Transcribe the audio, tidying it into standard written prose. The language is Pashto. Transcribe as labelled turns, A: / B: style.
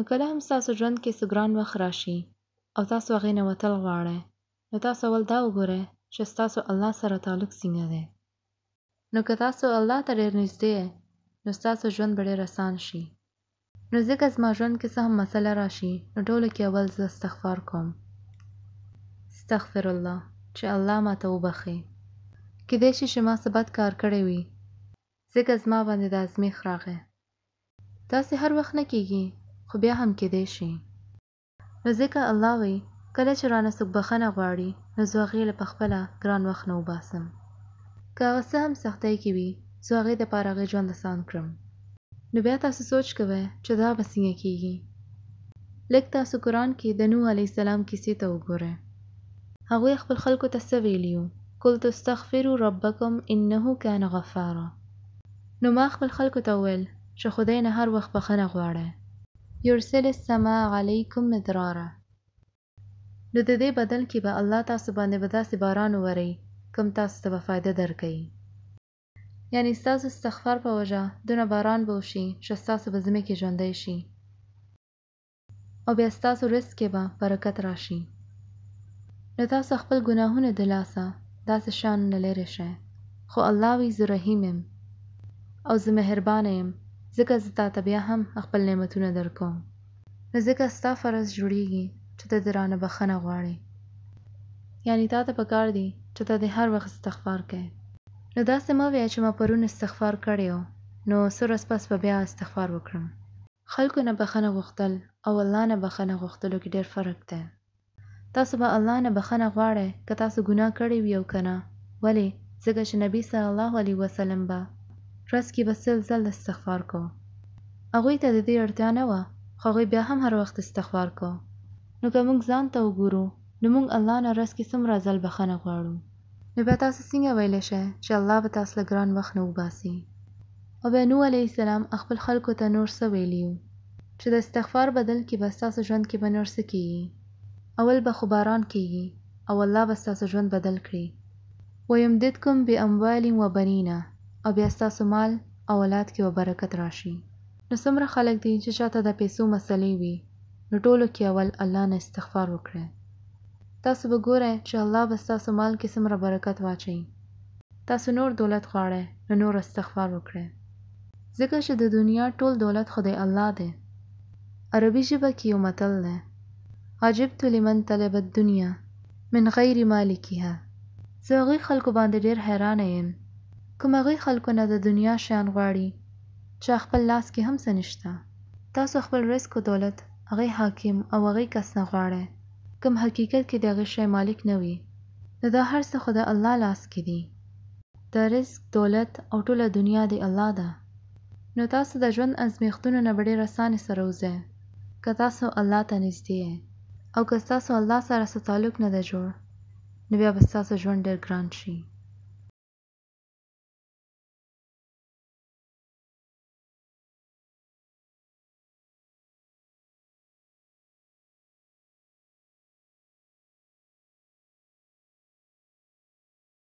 A: نو کله هم ستاسو ژوند کې څه ګران وخت راشي او تاسو هغې نه وتل غواړئ، نو تاسو اول دا وګورئ چې ستاسو الله سره تعلق څنګه دی. نو که تاسو الله ته ډېر نږدې یې، نو ستاسو ژوند به ډېر اسان شي. نو ځکه زما ژوند کې څه هم مسله راشي، نو ټولو کې اول زه استغفار کوم. استغفر الله، چې الله ما ته وبخي. کیدای شي چې ما څه بد کار کړی وي، ځکه زما باندې د ازمیښت راغی. داسې هر وخت نه کیږي، خو بیا هم کیدای شي. نو ځکه الله وایي کله چې رانه څوک بخښنه غواړي، نو زه هغې له پخپله ګران وخت نه وباسم. که هغه څه هم سختۍ کې وي، زه هغې دپاره هغې ژوند اسان کړم. نو بیا تاسو سوچ کوئ چې دا به څنګه کیږي. لږ تاسو قرآن کې د نوح علیه السلام کیسې ته وګورئ. هغوی خپل خلکو ته څه ویلي وو؟ قلت استغفروا ربکم انه کان غفارا. نو ما خپل خلکو ته وویل چې خدای نه هر وخت بخښنه غواړئ. یرسل السماء علیکم مدرارا. نو د دې بدل کې به الله تاسو باندې به داسې باران ووري کوم تاسو ته به فایده درکوي. یعنی ستاسو استغفار په وجه دونه باران به وشي چې ستاسو به ځمکې ژوندی شي او بیا ستاسو رزق کې به برکت راشي. نو تاسو خپل ګناهونه د لاسه داسې شیانو نه لرې شئ. خو الله وایي زه رحیم یم او زه مهربانه یم، ځکه زه تا ته بیا هم خپل نعمتونه درکوم. نو ځکه ستا فرض جوړیږي چې ته د رانه بخښنه غواړې. یعنی تا ته پکار دی چې ته د هر وخت استغفار کوې. نو داسې مه وایه چې ما پرون استغفار کړی و، نو څه ورځ پس به بیا استغفار وکړم. خلکو نه بخښنه غوښتل او الله نه بخښنه غوښتلو کې ډېر فرق دی. تاسو به الله نه بخښنه غواړئ که تاسو ګناه کړی وي او که نه. ولې؟ ځکه چې نبي صلی الله علیه وسلم به ورځ کې به 100 ځل استغفار کو. هغوی ته د دې اړتیا نه وه، خو هغوی بیا هم هر وخت استغفار کو. نو که موږ ځان ته وګورو، نو موږ الله نه ورځ کې څومره ځل بخښنه غواړو. نو بیا تاسو څنګه ویلی شئ چې الله به تاسو له ګران وخت نه وباسي؟ او بیا نوح علیه السلام خپل خلکو ته نور څه ویلي وو چې د استغفار بدل کې به ستاسو ژوند کې به نور څه کیږي. اول به خو باران کیږي او الله به ستاسو ژوند بدل کړي. ویمددکم باموال وبنین، او بیا ستاسو مال او اولاد کې به برکت راشي. نو څومره خلک دي چې چاته د پیسو مسلې وي، نو ټولو کې اول الله نه استغفار وکړئ. تاسو به ګورئ چې الله به ستاسو مال کې څومره برکت واچوي. تاسو نور دولت غواړئ، نو نور استغفار وکړئ. ځکه چې د دنیا ټول دولت خو د الله دی. عربي ژبه کې یو متل دی: عجبت لمن طلب الدنیا من غیر مالکها. زه هغوی خلکو باندې ډېر حیرانه یم کوم هغوی خلکو نه د دنیا شیان غواړي چې خپل لاس کې هم څه نشته. تاسو خپل رزق او دولت هغې حاکم او هغې کس نه غواړئ کوم حقیقت کې د هغې شی مالک نه وي. نو دا هر څه خو د الله لاس کې دي. د رزق، دولت او ټوله دنیا د الله ده. نو تاسو د ژوند ازمیښتونو نه به ډېر اسانې سره وځئ که تاسو الله ته نږدې یئ. او که ستاسو الله سره څه تعلق نه دی جوړ، نو بیا به ستاسو ژوند ډېر ګران شي.